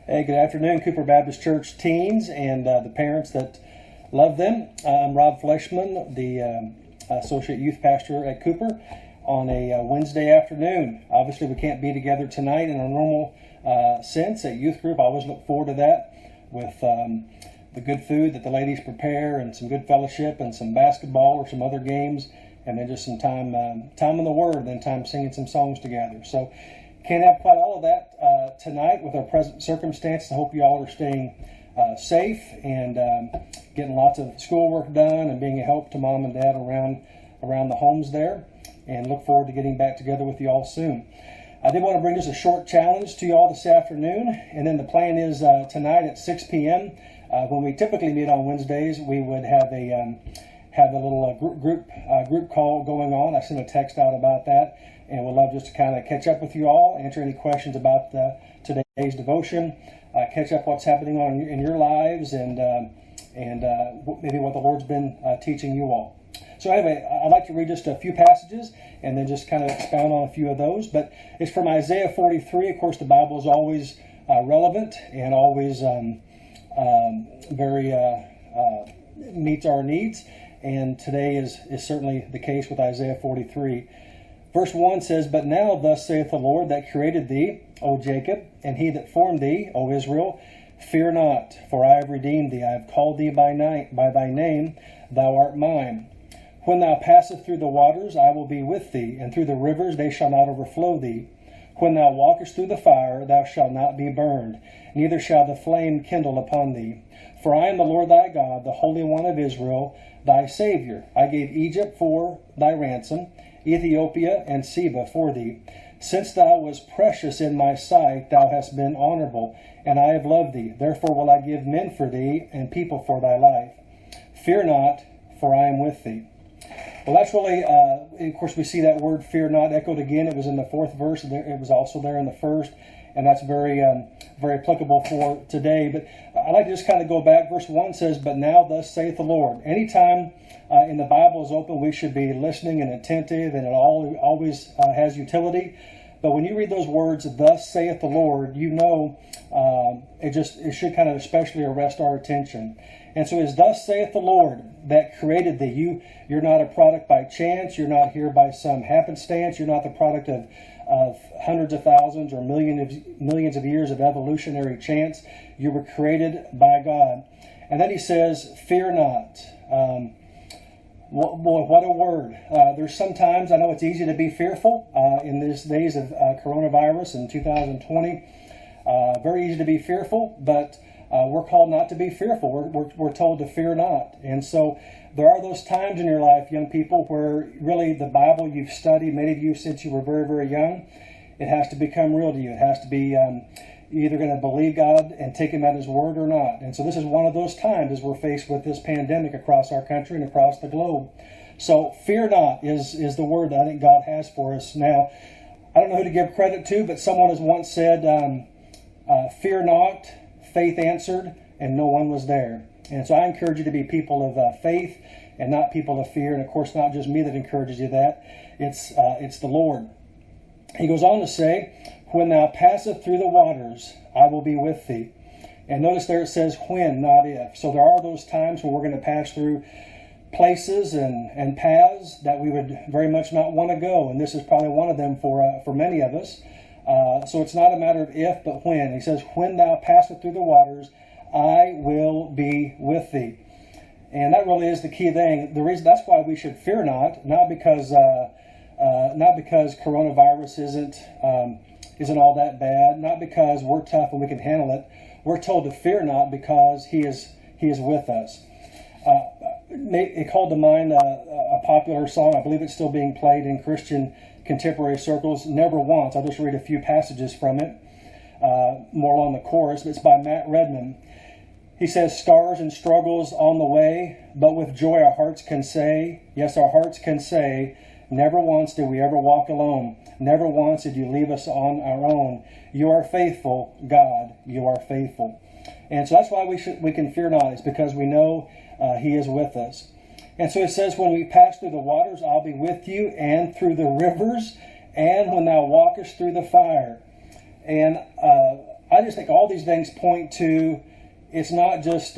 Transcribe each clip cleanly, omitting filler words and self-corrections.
Hey, good afternoon, Cooper Baptist Church teens and the parents that love them. I'm Rob Fleshman, the Associate Youth Pastor at Cooper, on a Wednesday afternoon. Obviously, we can't be together tonight in our normal sense at youth group. I always look forward to that with the good food that the ladies prepare and some good fellowship and some basketball or some other games, and then just some time in the Word, and then time singing some songs together. So can't have quite all of that tonight with our present circumstances. I hope you all are staying safe and getting lots of schoolwork done and being a help to mom and dad around the homes there, and look forward to getting back together with you all soon. I did want to bring just a short challenge to you all this afternoon, and then the plan is tonight at 6 p.m. When we typically meet on Wednesdays, we would have a little group call going on. I sent a text out about that, and we'd love just to kind of catch up with you all, answer any questions about today's devotion, catch up what's happening on in your lives, and maybe what the Lord's been teaching you all. So anyway, I'd like to read just a few passages and then just kind of expound on a few of those. But it's from Isaiah 43. Of course, the Bible is always relevant and always very meets our needs. And today is certainly the case with Isaiah 43. Verse 1 says, "But now thus saith the Lord that created thee, O Jacob, and he that formed thee, O Israel, fear not, for I have redeemed thee. I have called thee by thy name, thou art mine. When thou passest through the waters, I will be with thee, and through the rivers they shall not overflow thee. When thou walkest through the fire, thou shalt not be burned, neither shall the flame kindle upon thee. For I am the Lord thy God, the Holy One of Israel, thy Savior. I gave Egypt for thy ransom, Ethiopia and Seba for thee. Since thou wast precious in my sight, thou hast been honorable, and I have loved thee. Therefore will I give men for thee, and people for thy life. Fear not, for I am with thee." Well, that's really, of course, we see that word "fear not" echoed again. It was in the fourth verse. It was also there in the first, and that's very applicable for today. But I'd like to just kind of go back. Verse 1 says, "But now thus saith the Lord." Anytime in the Bible is open, we should be listening and attentive, and it always has utility. But when you read those words, "Thus saith the Lord," you know it should kind of especially arrest our attention. And so it's "Thus saith the Lord that created thee." You're not a product by chance. You're not here by some happenstance. You're not the product of hundreds of thousands or millions of years of evolutionary chance. You were created by God. And then he says, "Fear not." What a word. There's sometimes, I know it's easy to be fearful in these days of coronavirus in 2020. Very easy to be fearful, but we're called not to be fearful. We're told to fear not. And so there are those times in your life, young people, where really the Bible you've studied, many of you since you were very, very young, it has to become real to you. It has to be, you're either going to believe God and take Him at His word or not. And so this is one of those times as we're faced with this pandemic across our country and across the globe. So fear not is the word that I think God has for us. Now, I don't know who to give credit to, but someone has once said, "Fear not, faith answered, and no one was there." And so I encourage you to be people of faith and not people of fear. And of course, not just me that encourages you that. It's the Lord. He goes on to say, "When thou passest through the waters, I will be with thee." And notice there it says when, not if. So there are those times when we're going to pass through places and paths that we would very much not want to go. And this is probably one of them for many of us. So it's not a matter of if, but when. He says, "When thou passest through the waters, I will be with thee." And that really is the key thing. The reason that's why we should fear not because coronavirus isn't all that bad, not because we're tough and we can handle it. We're told to fear not because He is with us. It called to mind a popular song. I believe it's still being played in Christian contemporary circles. "Never Once." I'll just read a few passages from it, more along the chorus. It's by Matt Redman. He says, "Stars and struggles on the way, but with joy our hearts can say, yes, our hearts can say, never once did we ever walk alone. Never once did you leave us on our own. You are faithful, God, you are faithful." And so that's why we can fear not. It's because we know He is with us. And so it says, "When we pass through the waters, I'll be with you, and through the rivers, and when thou walkest through the fire." And I just think all these things point to it's not just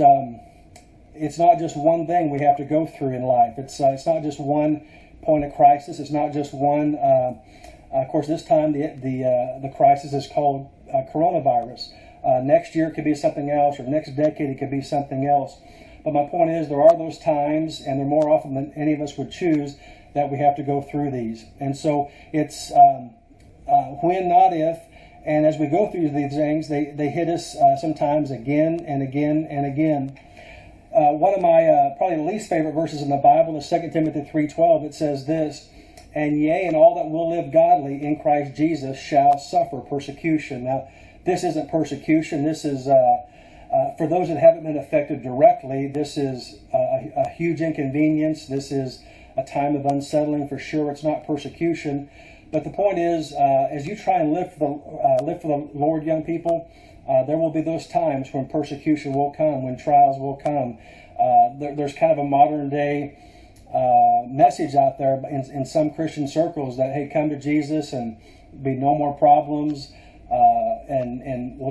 one thing we have to go through in life. It's not just one point of crisis. It's not just one. Of course, this time the crisis is called coronavirus. Next year it could be something else, or next decade it could be something else. But my point is, there are those times, and they're more often than any of us would choose, that we have to go through these. And so it's when, not if. And as we go through these things, they hit us sometimes again and again and again. One of my probably least favorite verses in the Bible is 2 Timothy 3:12. It says this, "And yea, and all that will live godly in Christ Jesus shall suffer persecution." Now, this isn't persecution. This is, for those that haven't been affected directly, this is a huge inconvenience. This is a time of unsettling for sure. It's not persecution. But the point is, as you try and live for the Lord, young people, there will be those times when persecution will come, when trials will come. There's kind of a modern day message out there in some Christian circles that, hey, come to Jesus and be no more problems, and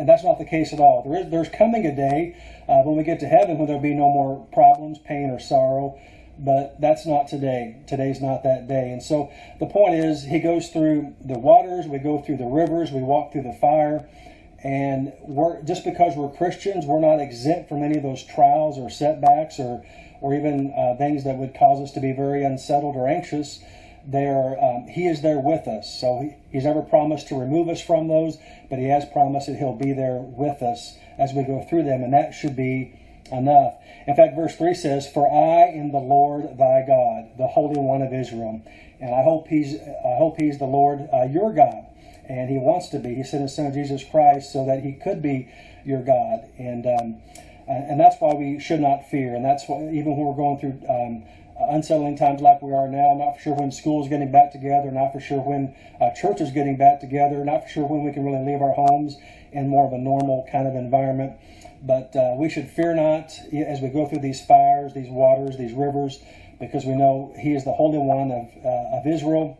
that's not the case at all. There's coming a day when we get to heaven when there'll be no more problems, pain, or sorrow. But that's not today. Today's not that day. And so the point is, he goes through the waters, we go through the rivers, we walk through the fire. And just because we're Christians, we're not exempt from any of those trials or setbacks or even things that would cause us to be very unsettled or anxious. He is there with us. So he's never promised to remove us from those, but he has promised that he'll be there with us as we go through them. And that should be enough. In fact, verse 3 says, "For I am the Lord thy God, the Holy One of Israel." And I hope he's the Lord your God. And he wants to be. He sent his son Jesus Christ so that he could be your God. And that's why we should not fear. And that's why, even when we're going through unsettling times like we are now, not for sure when school is getting back together, not for sure when church is getting back together, not for sure when we can really leave our homes in more of a normal kind of environment. But we should fear not as we go through these fires, these waters, these rivers, because we know he is the Holy One of Israel,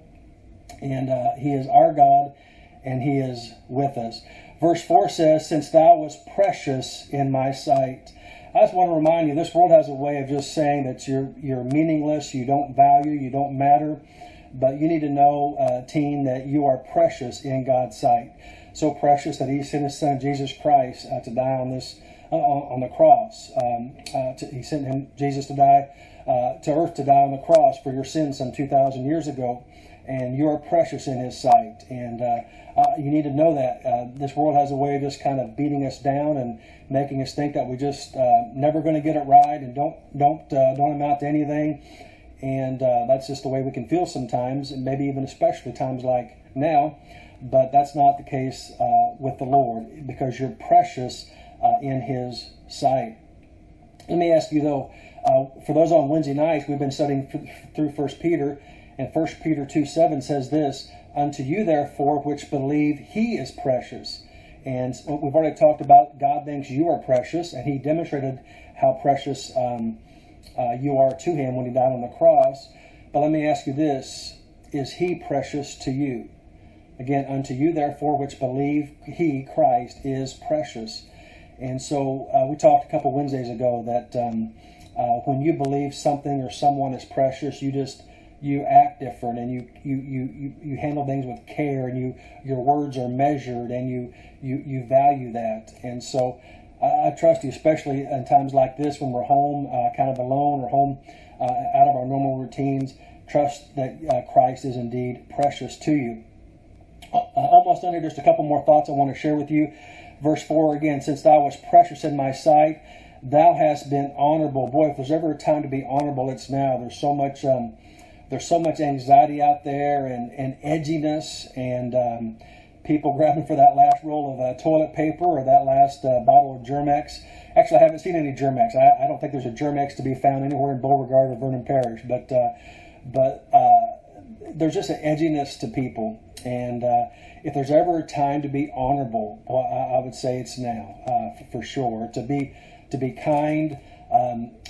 and he is our God, and he is with us. Verse 4 says, "Since thou wast precious in my sight." I just want to remind you, this world has a way of just saying that you're meaningless, you don't value, you don't matter. But you need to know, teen, that you are precious in God's sight. So precious that he sent his son Jesus Christ to die on the cross. He sent Jesus to die to earth to die on the cross for your sins some 2,000 years ago. And you are precious in his sight. And you need to know that. This world has a way of just kind of beating us down and making us think that we're just never going to get it right and don't amount to anything. And that's just the way we can feel sometimes, and maybe even especially times like now. But that's not the case with the Lord, because you're precious in his sight. Let me ask you, though, for those on Wednesday nights, we've been studying through 1 Peter, and 1 Peter 2:7 says this, "Unto you, therefore, which believe, he is precious." And we've already talked about God thinks you are precious, and he demonstrated how precious you are to him when he died on the cross. But let me ask you this, is he precious to you? Again, "Unto you, therefore, which believe, he, Christ, is precious." And so we talked a couple Wednesdays ago that when you believe something or someone is precious, you act different, and you handle things with care, and your words are measured, and you value that. And so I trust you, especially in times like this when we're home, kind of alone, or home out of our normal routines. Trust that Christ is indeed precious to you. Almost done here. Just a couple more thoughts I want to share with you. Verse 4 again, "Since thou wast precious in my sight, thou hast been honorable." Boy, if there's ever a time to be honorable, it's now. There's so much anxiety out there, and edginess, and people grabbing for that last roll of toilet paper or that last bottle of Germex. Actually, I haven't seen any Germex. I don't think there's a Germex to be found anywhere in Beauregard or Vernon Parish. But there's just an edginess to people. And if there's ever a time to be honorable, well, I would say it's now, for sure. To be kind.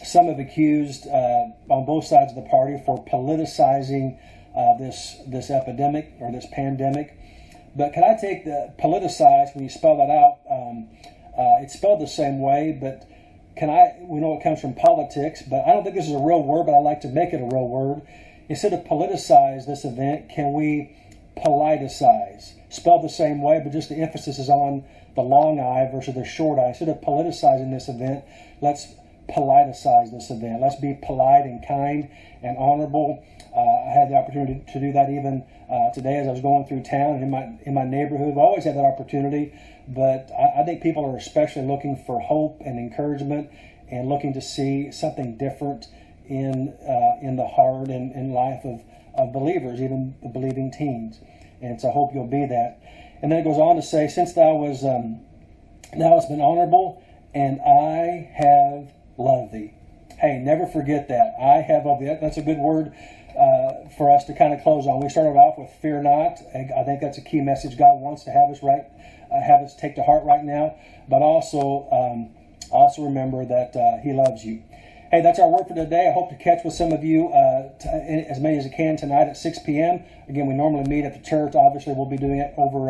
Some have accused on both sides of the party for politicizing this epidemic or this pandemic. But can I take the politicized, when you spell that out, it's spelled the same way, but we know it comes from politics, but I don't think this is a real word, but I like to make it a real word. Instead of politicize this event, can we politicize? Spelled the same way, but just the emphasis is on the long I versus the short I. Instead of politicizing this event, let's politicize this event. Let's be polite and kind and honorable. I had the opportunity to do that even today as I was going through town and in my neighborhood. I've always had that opportunity, but I think people are especially looking for hope and encouragement and looking to see something different in the heart and life of believers, even the believing teens. And so I hope you'll be that. And then it goes on to say, since thou was thou hast been honorable, and I have loved thee. Hey, never forget that. I have loved thee. That's a good word for us to kind of close on. We started off with fear not. I think that's a key message God wants to have us take to heart right now. But also remember that He loves you. Hey, that's our word for today. I hope to catch with some of you, as many as I can, tonight at 6 p.m. Again, we normally meet at the church. Obviously, we'll be doing it over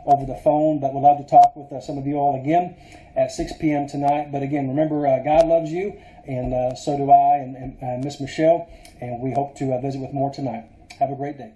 the phone, but we'd love to talk with some of you all again at 6 p.m. tonight. But again, remember, God loves you, and so do I and Miss Michelle, and we hope to visit with more tonight. Have a great day.